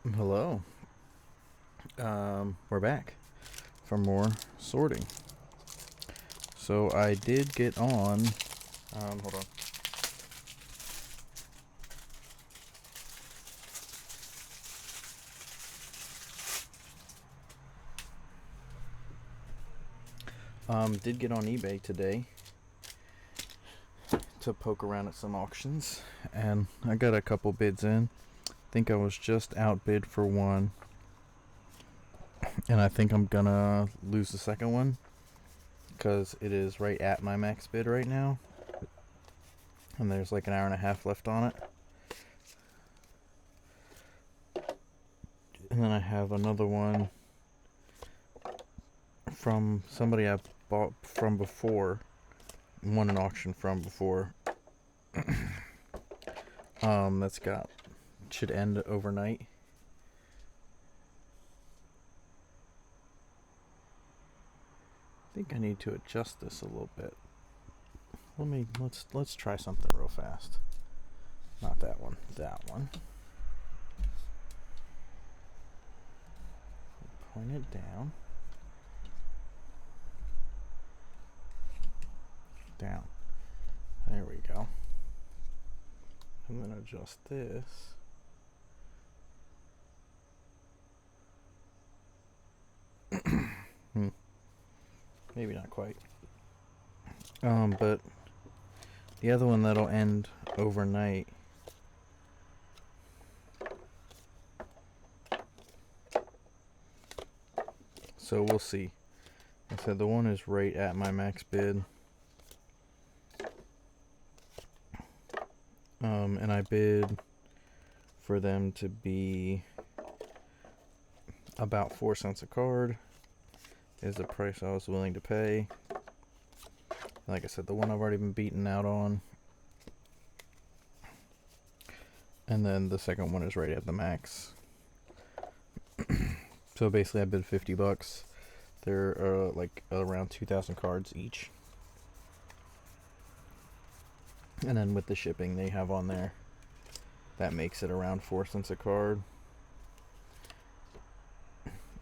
Hello. We're back for more sorting. So I did get on. Hold on. Did get on eBay today to poke around at some auctions, and I got a couple bids in. I think I was just outbid for one, and I think I'm gonna lose the second one because it is right at my max bid right now, and there's like an hour and a half left on it. And then I have another one from somebody I bought from before, won an auction from before. That's got should end overnight. I think I need to adjust this a little bit. Let's try something real fast. Not that one. That one. Point it down. Down. There we go. I'm gonna adjust this. Maybe not quite. But the other one that'll end overnight. So we'll see. I said the one is right at my max bid. And I bid for them to be about 4 cents a card is the price I was willing to pay. Like I said, the one I've already been beaten out on. And then the second one is right at the max. So basically I bid $50. There are like around 2,000 cards each. And then with the shipping they have on there, that makes it around 4 cents a card.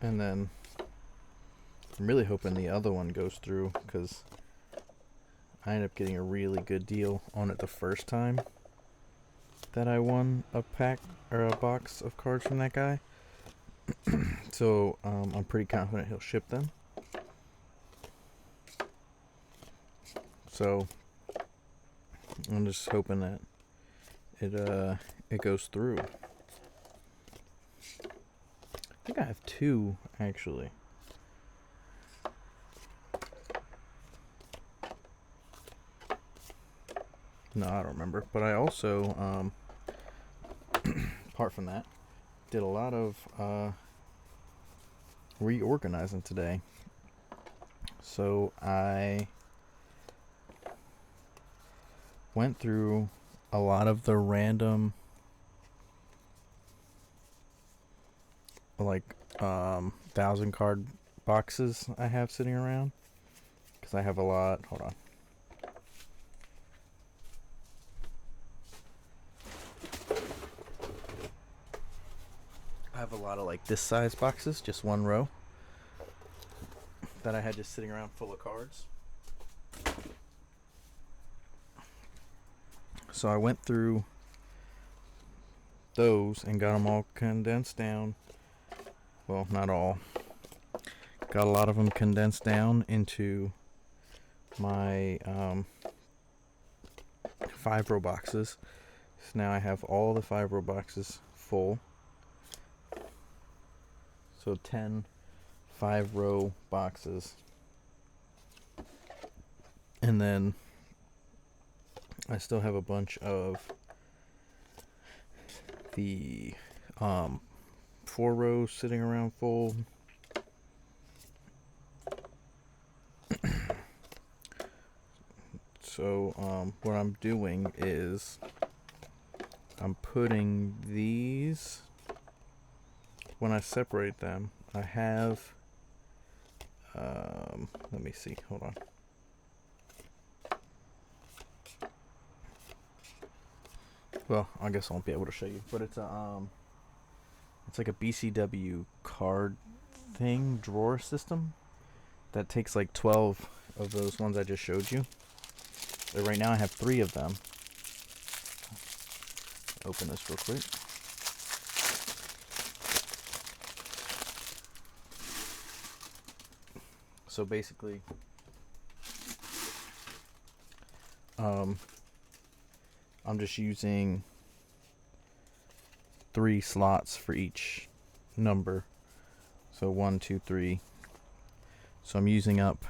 And then I'm really hoping the other one goes through, because I ended up getting a really good deal on it the first time that I won a pack or a box of cards from that guy. So I'm pretty confident he'll ship them. So I'm just hoping that it goes through. I think I have two actually. No, I don't remember. But I also, apart from that, did a lot of reorganizing today. So I went through a lot of the random, like, 1,000 card boxes I have sitting around. Because I have a lot. Hold on. I have a lot of like this size boxes, just one row, that I had just sitting around full of cards. So I went through those and got them all condensed down. Well, not all. Got a lot of them condensed down into my 5-row boxes. So now I have all the 5-row boxes full. So 10 5-row boxes. And then I still have a bunch of the 4 rows sitting around full. So what I'm doing is I'm putting these, when I separate them, I have, let me see, hold on. Well, I guess I won't be able to show you, but it's a It's like a BCW card thing, drawer system, that takes like 12 of those ones I just showed you. So right now I have 3 of them. Open this real quick. So basically, I'm just using 3 slots for each number. So 1, 2, 3. So I'm using up,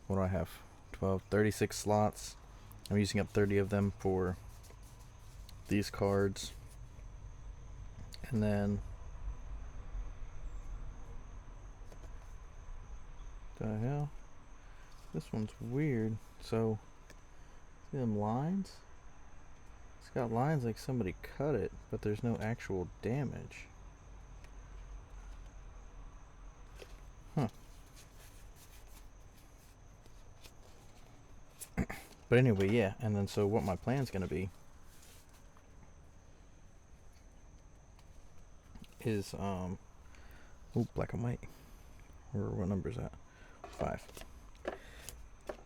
what do I have? 12, 36 slots. I'm using up 30 of them for these cards. And then, the hell? This one's weird. So, see them lines? It's got lines like somebody cut it, but there's no actual damage. Huh. But anyway, yeah. And then so what my plan's going to be is, black and white. Or what number is that? 5.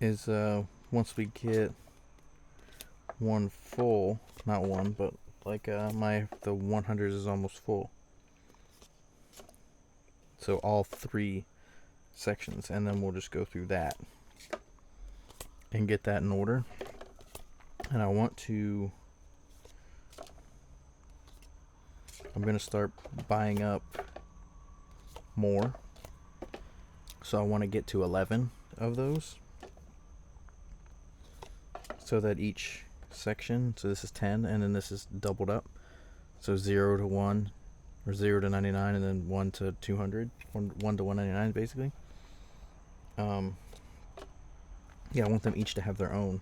Is, once we get one full, not one, but like, the 100s is almost full. So all 3 sections, and then we'll just go through that and get that in order. And I'm going to start buying up more. So I want to get to 11 of those, so that each section, so this is 10, and then this is doubled up. So 0 to 1, or 0 to 99, and then 1 to 200, 1 to 199 basically. Yeah, I want them each to have their own.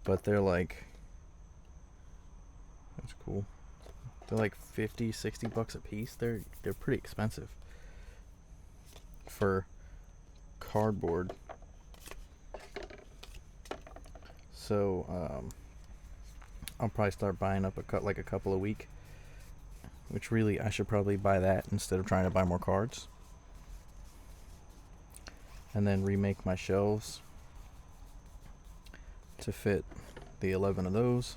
But they're like, that's cool. They're like 50, 60 bucks a piece. They're pretty expensive for cardboard. So I'll probably start buying up a couple a week, which really I should probably buy that instead of trying to buy more cards. And then remake my shelves to fit the 11 of those.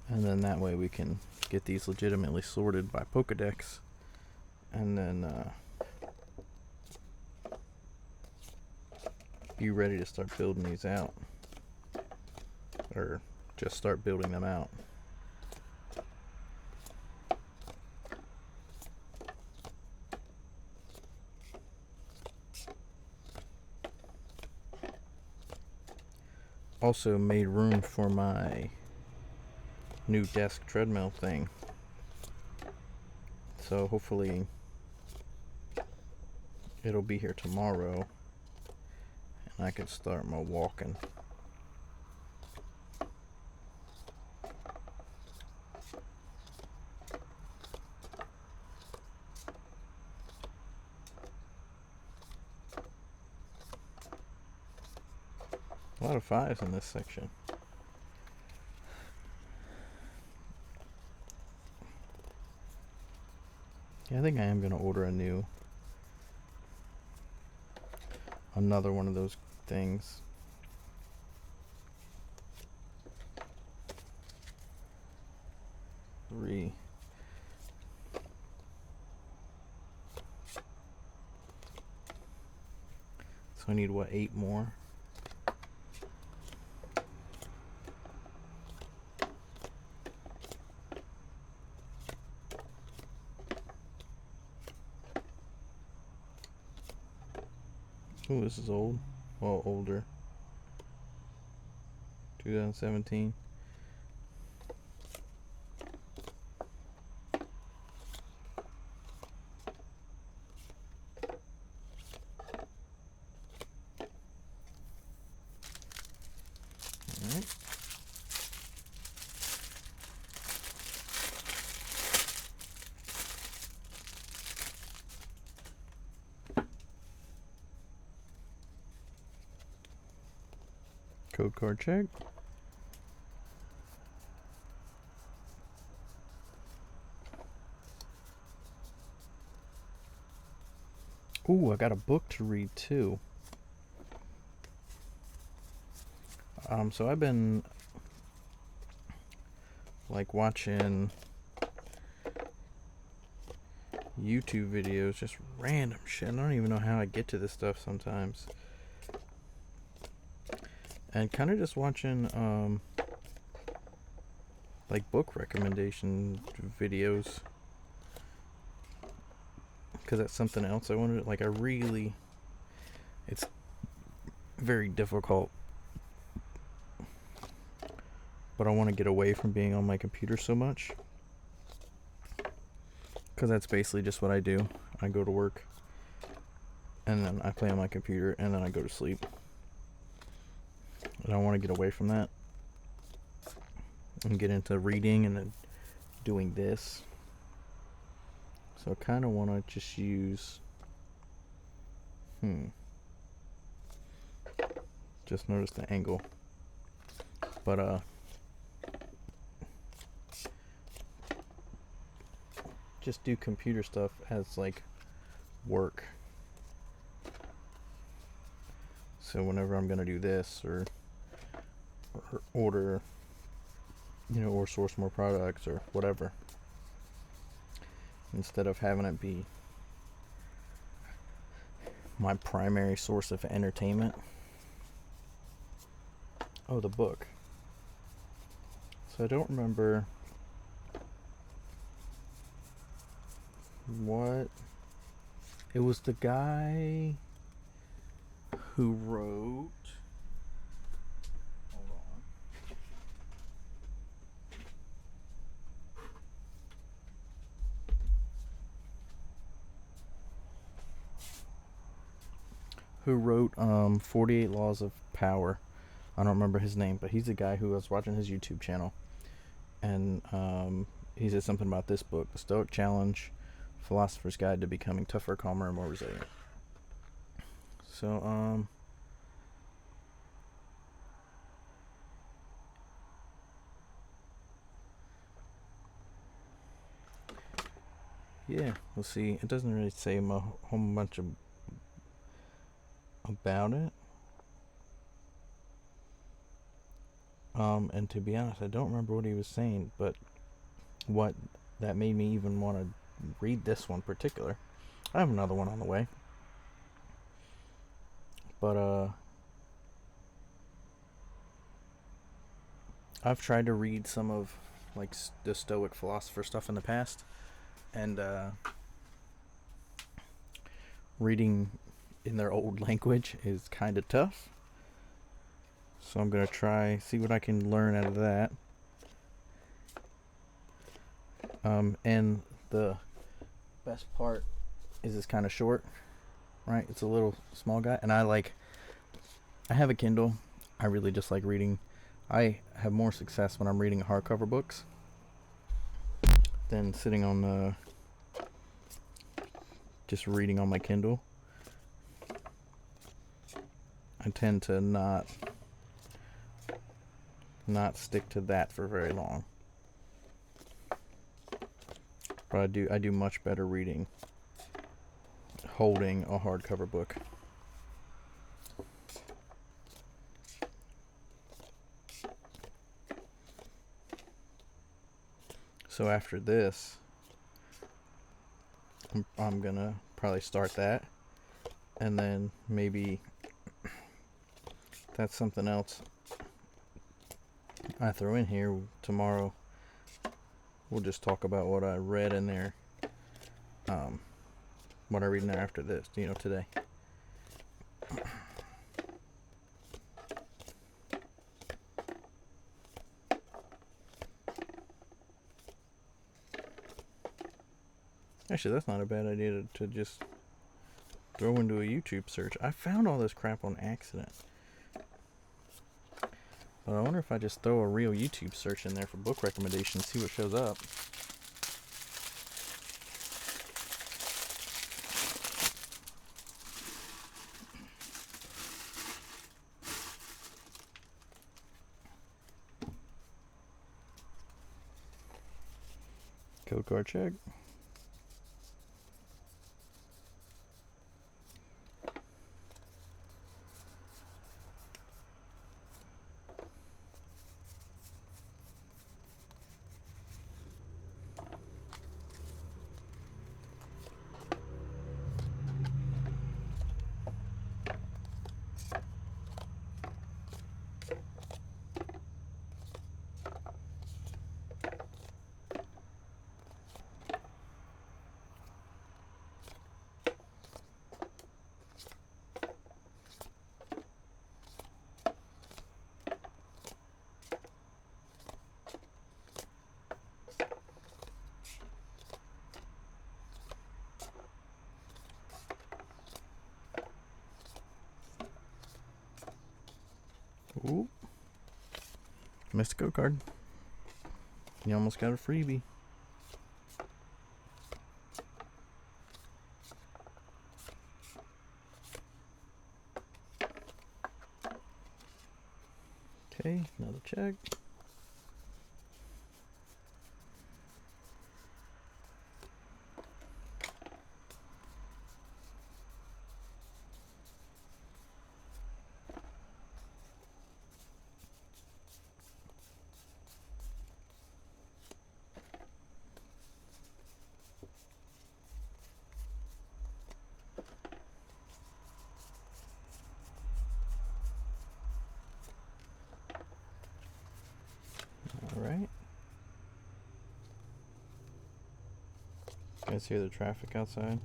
And then that way we can get these legitimately sorted by Pokedex. And then be ready to start building these out. Or just start building them out. Also made room for my new desk treadmill thing. So hopefully it'll be here tomorrow and I can start my walking. A lot of 5s in this section. Yeah, I think I am going to order another one of those things. Three. So I need, what, 8 more? Oh, this is old. Well, older. 2017. Alright. Code card check. Ooh, I got a book to read too. So I've been like watching YouTube videos, just random shit. I don't even know how I get to this stuff sometimes. And kind of just watching like book recommendation videos, because that's something else I wanted. Like it's very difficult, but I want to get away from being on my computer so much, because that's basically just what I do. I go to work, and then I play on my computer, and then I go to sleep. And I want to get away from that and get into reading and then doing this. So I kind of want to just use... Just noticed the angle. But, just do computer stuff as, like, work. So whenever I'm going to do this, or order, or source more products, or whatever, instead of having it be my primary source of entertainment. Oh, the book. So I don't remember what... It was the guy who wrote... Hold on. Who wrote 48 Laws of Power. I don't remember his name, but he's the guy who I was watching his YouTube channel. And he said something about this book, The Stoic Challenge, Philosopher's Guide to Becoming Tougher, Calmer, and More Resilient. So, yeah, we'll see. It doesn't really say a whole bunch about it. And to be honest, I don't remember what he was saying, but what that made me even want to read this one particular. I have another one on the way. But, I've tried to read some of, like, the Stoic philosopher stuff in the past, and, reading in their old language is kind of tough. So I'm going to see what I can learn out of that. And the best part is it's kind of short, right? It's a little small guy, and I have a Kindle. I really just like reading. I have more success when I'm reading hardcover books than sitting on just reading on my Kindle. I tend to not stick to that for very long. But I do much better reading holding a hardcover book. So after this, I'm gonna probably start that, and then maybe that's something else I throw in here tomorrow. We'll just talk about what I read in there, what I read in there after this, today. Actually, that's not a bad idea to just throw into a YouTube search. I found all this crap on accident. But I wonder if I just throw a real YouTube search in there for book recommendations, see what shows up. Code card check. Ooh. Missed a code card. You almost got a freebie. Okay, another check. All right. Guys hear the traffic outside?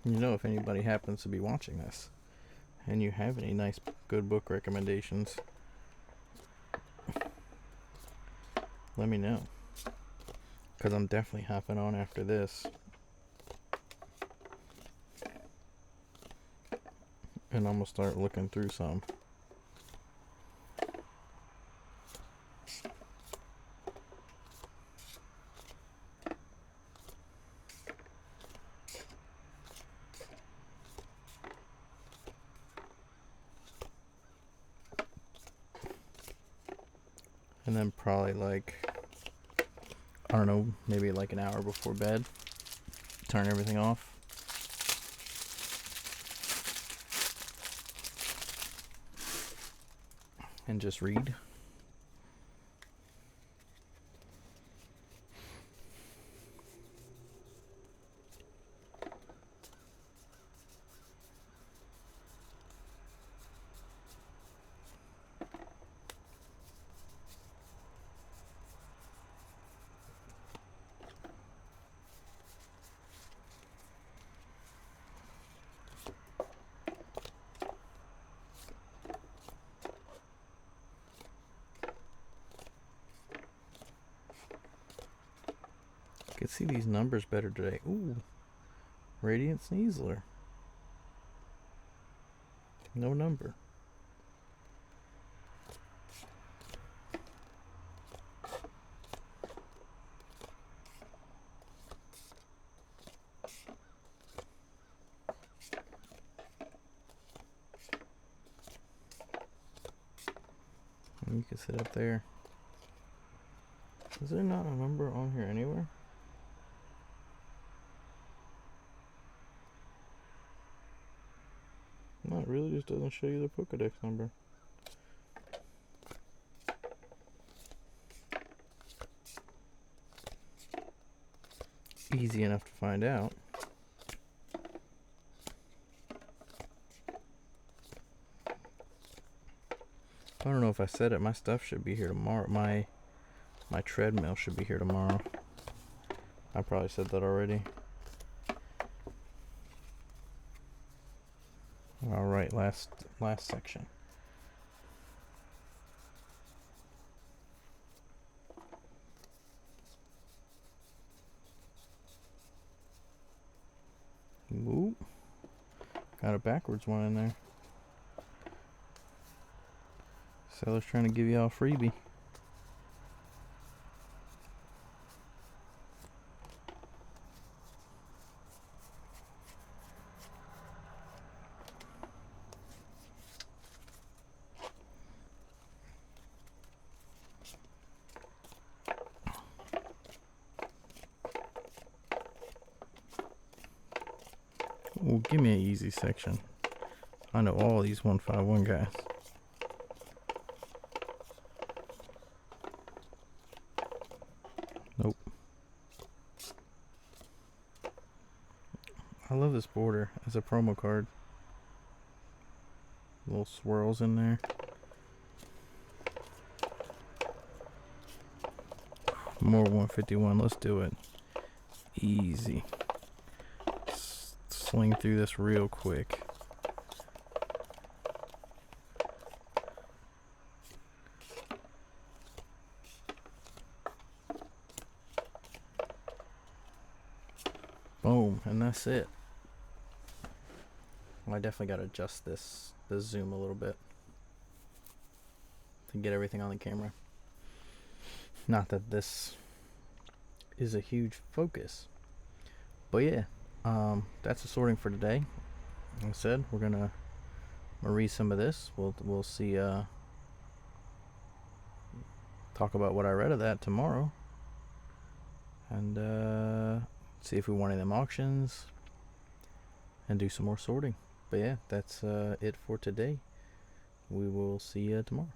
You know, if anybody happens to be watching this and you have any nice good book recommendations, let me know, because I'm definitely hopping on after this, and I'm gonna start looking through some. And then probably like, I don't know, maybe like an hour before bed, turn everything off. And just read. I can see these numbers better today. Ooh, Radiant Sneasler. No number. You can sit up there. Is there not a number on here anywhere? No, it really just doesn't show you the Pokedex number. Easy enough to find out. I don't know if I said it. My stuff should be here tomorrow. My treadmill should be here tomorrow. I probably said that already. All right, last section. Got a backwards one in there. Seller's trying to give y'all a freebie. Well, give me an easy section. I know all these 151 guys. Nope. I love this border as a promo card. Little swirls in there. More 151. Let's do it. Easy. Sling through this real quick. Boom, and that's it. Well, I definitely got to adjust the zoom a little bit to get everything on the camera. Not that this is a huge focus, but yeah, that's the sorting for today. Like I said, we're gonna read some of this. We'll see. Talk about what I read of that tomorrow, and see if we want any of them auctions, and do some more sorting. But yeah, that's it for today. We will see you tomorrow.